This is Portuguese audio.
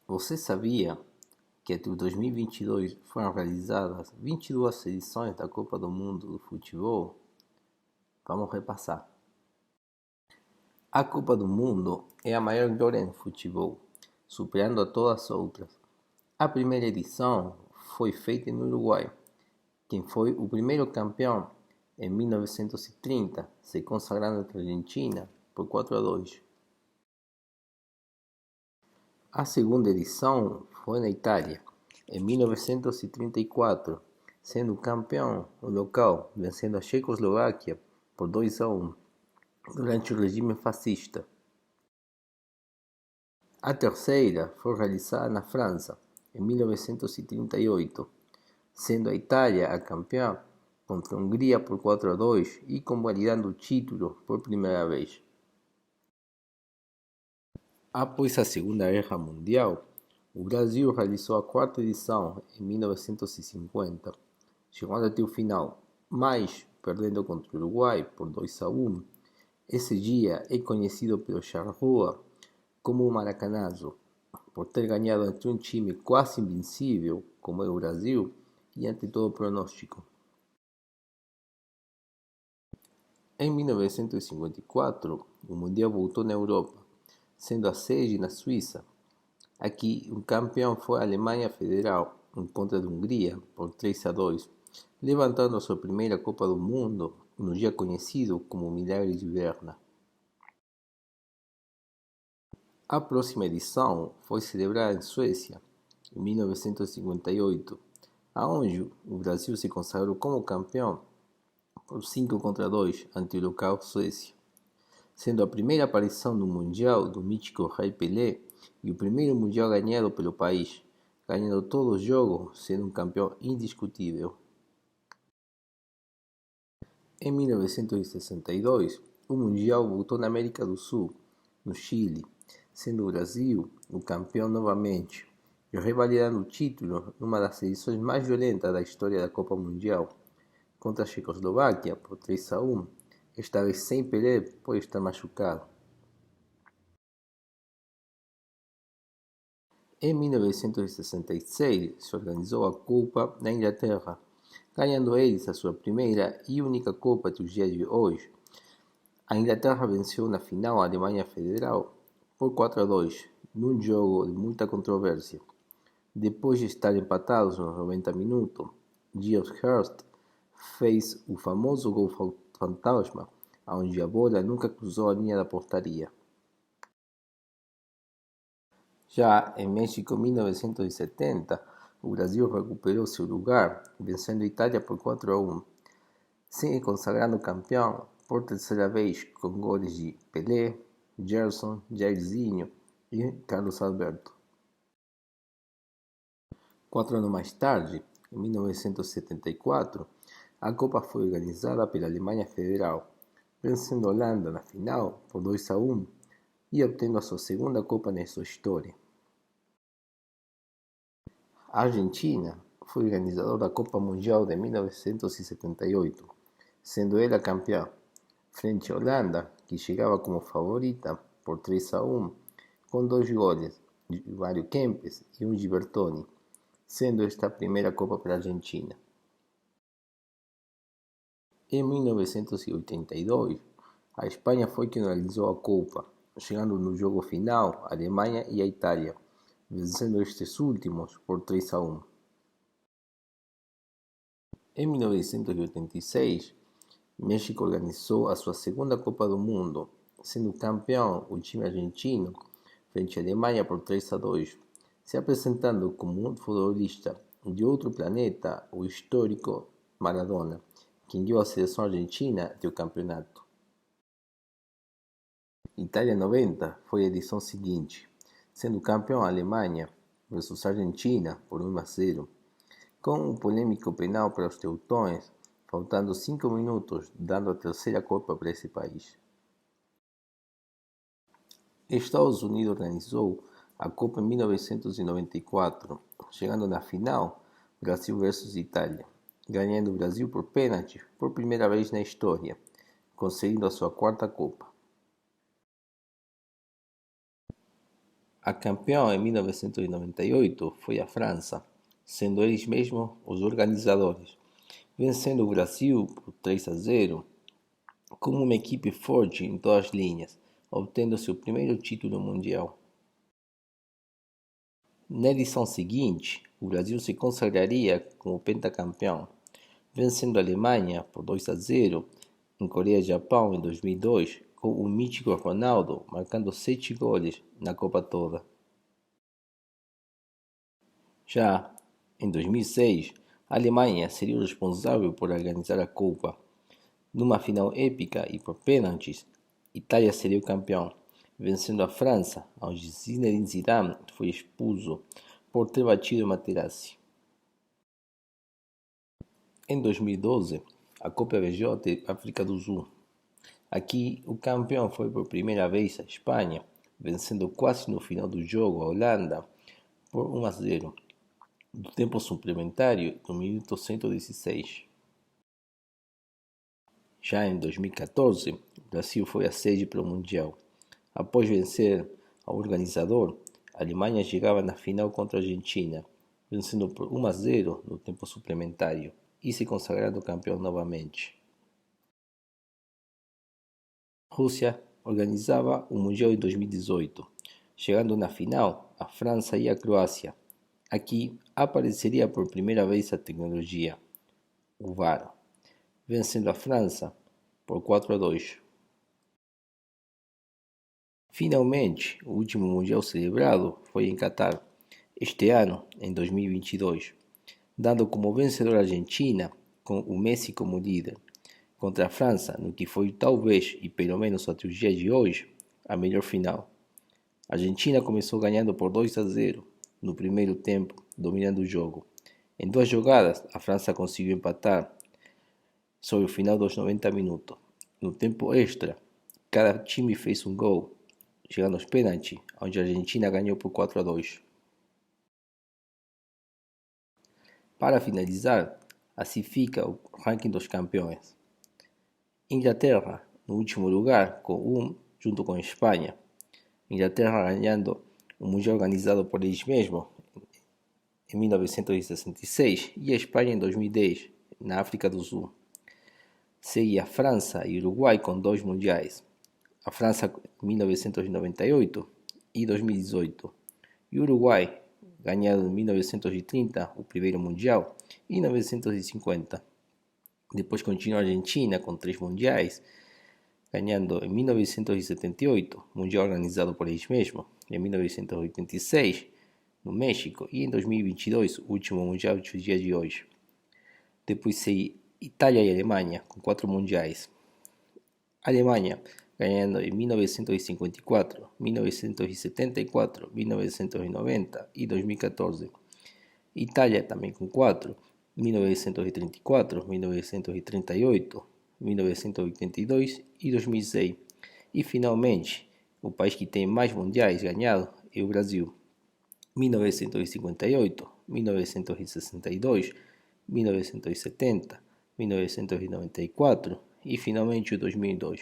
Você sabia que até 2022 foram realizadas 22 edições da Copa do Mundo do Futebol? Vamos repassar. A Copa do Mundo é a maior glória no futebol, superando a todas as outras. A primeira edição foi feita no Uruguai, quem foi o primeiro campeão em 1930, se consagrando contra a Argentina por 4-2. A segunda edição foi na Itália, em 1934, sendo campeão o local, vencendo a Checoslováquia por 2-1, durante o regime fascista. A terceira foi realizada na França, em 1938, sendo a Itália a campeã contra a Hungria por 4-2 e convalidando o título por primeira vez. Após a Segunda Guerra Mundial, o Brasil realizou a quarta edição em 1950, chegando até o final, mas perdendo contra o Uruguai por 2-1. Esse dia é conhecido pelo Charrua como o Maracanazo, por ter ganhado ante um time quase invencível, como é o Brasil, e ante todo pronóstico. Em 1954, o Mundial voltou na Europa, sendo a sede na Suíça. Aqui, o campeão foi a Alemanha Federal, em contra da Hungria, por 3-2, levantando a sua primeira Copa do Mundo no dia conhecido como Milagre de Berna. A próxima edição foi celebrada em Suécia, em 1958, aonde o Brasil se consagrou como campeão por 5-2 ante o local Suécia, sendo a primeira aparição no Mundial do mítico Rei Pelé e o primeiro Mundial ganhado pelo país, ganhando todos os jogos, sendo um campeão indiscutível. Em 1962, o Mundial voltou na América do Sul, no Chile, sendo o Brasil o campeão novamente, e revalidando o título numa das edições mais violentas da história da Copa Mundial, contra a Checoslováquia por 3-1, esta vez sem Pelé por estar machucado. Em 1966 se organizou a Copa na Inglaterra, ganhando eles a sua primeira e única Copa até os dias de hoje. A Inglaterra venceu na final a Alemanha Federal por 4-2, num jogo de muita controvérsia. Depois de estar empatados nos 90 minutos, Geoff Hurst fez o famoso gol fantasma, onde a bola nunca cruzou a linha da portaria. Já em México 1970, o Brasil recuperou seu lugar, vencendo a Itália por 4-1, se consagrando campeão por terceira vez com goles de Pelé, Gerson, Jairzinho e Carlos Alberto. 4 anos mais tarde, em 1974, a Copa foi organizada pela Alemanha Federal, vencendo a Holanda na final por 2-1 e obtendo a sua segunda Copa na sua história. A Argentina foi organizadora da Copa Mundial de 1978, sendo ela campeã, frente à Holanda, que chegava como favorita por 3-1, com 2 goles de Mário Kempes e um de Bertoni, sendo esta a primeira Copa para a Argentina. Em 1982, a Espanha foi quem realizou a Copa, chegando no jogo final a Alemanha e a Itália, vencendo estes últimos por 3-1. Em 1986, México organizou a sua segunda Copa do Mundo, sendo campeão o time argentino frente à Alemanha por 3-2, se apresentando como um futebolista de outro planeta, o histórico Maradona, quem guiou a seleção argentina até o campeonato. Itália 90 foi a edição seguinte, sendo campeão a Alemanha versus Argentina por 1-0, com um polêmico penal para os teutões, faltando 5 minutos, dando a terceira Copa para esse país. Estados Unidos organizou a Copa em 1994, chegando na final Brasil versus Itália, ganhando o Brasil por pênalti por primeira vez na história, conseguindo a sua quarta Copa. A campeã em 1998 foi a França, sendo eles mesmos os organizadores, vencendo o Brasil por 3-0, como uma equipe forte em todas as linhas, obtendo seu primeiro título mundial. Na edição seguinte, o Brasil se consagraria como pentacampeão, vencendo a Alemanha por 2-0, em Coreia e Japão em 2002, com o mítico Ronaldo marcando 7 goles na Copa toda. Já em 2006, a Alemanha seria o responsável por organizar a Copa. Numa final épica e por pênaltis, Itália seria o campeão, vencendo a França, onde Zinedine Zidane foi expulso por ter batido Materazzi. Em 2012, a Copa viajou até África do Sul. Aqui, o campeão foi por primeira vez a Espanha, vencendo quase no final do jogo a Holanda por 1-0, do tempo suplementário do minuto 116. Já em 2014, o Brasil foi a sede para o Mundial. Após vencer ao organizador, a Alemanha chegava na final contra a Argentina, vencendo por 1-0 no tempo suplementário e se consagrando campeão novamente. A Rússia organizava o Mundial em 2018, chegando na final a França e a Croácia. Aqui apareceria por primeira vez a tecnologia, o VAR, vencendo a França por 4-2. Finalmente, o último Mundial celebrado foi em Catar, este ano, em 2022, dando como vencedor a Argentina, com o Messi como líder, contra a França, no que foi talvez, e pelo menos até os dias de hoje, a melhor final. A Argentina começou ganhando por 2-0 no primeiro tempo, dominando o jogo. Em 2 jogadas, a França conseguiu empatar sobre o final dos 90 minutos. No tempo extra, cada time fez um gol, chegando aos pênaltis, onde a Argentina ganhou por 4-2. Para finalizar, assim fica o ranking dos campeões. Inglaterra, no último lugar, com 1, junto com a Espanha. Inglaterra ganhando o Mundial organizado por eles mesmos em 1966 e a Espanha em 2010, na África do Sul. Segue a França e Uruguai com 2 mundiais. A França em 1998 e 2018. E o Uruguai, ganhado em 1930 o primeiro mundial e em 1950. Depois continua a Argentina com 3 mundiais, ganhando em 1978, mundial organizado por eles mesmos, em 1986, no México, e em 2022, o último mundial dos dias de hoje. Depois segue Itália e Alemanha, com 4 mundiais. Alemanha, ganhando em 1954, 1974, 1990 e 2014. Itália também com 4, 1934, 1938, 1982 e 2006. E finalmente, o país que tem mais mundiais ganhados é o Brasil. 1958, 1962, 1970, 1994 e finalmente o 2002.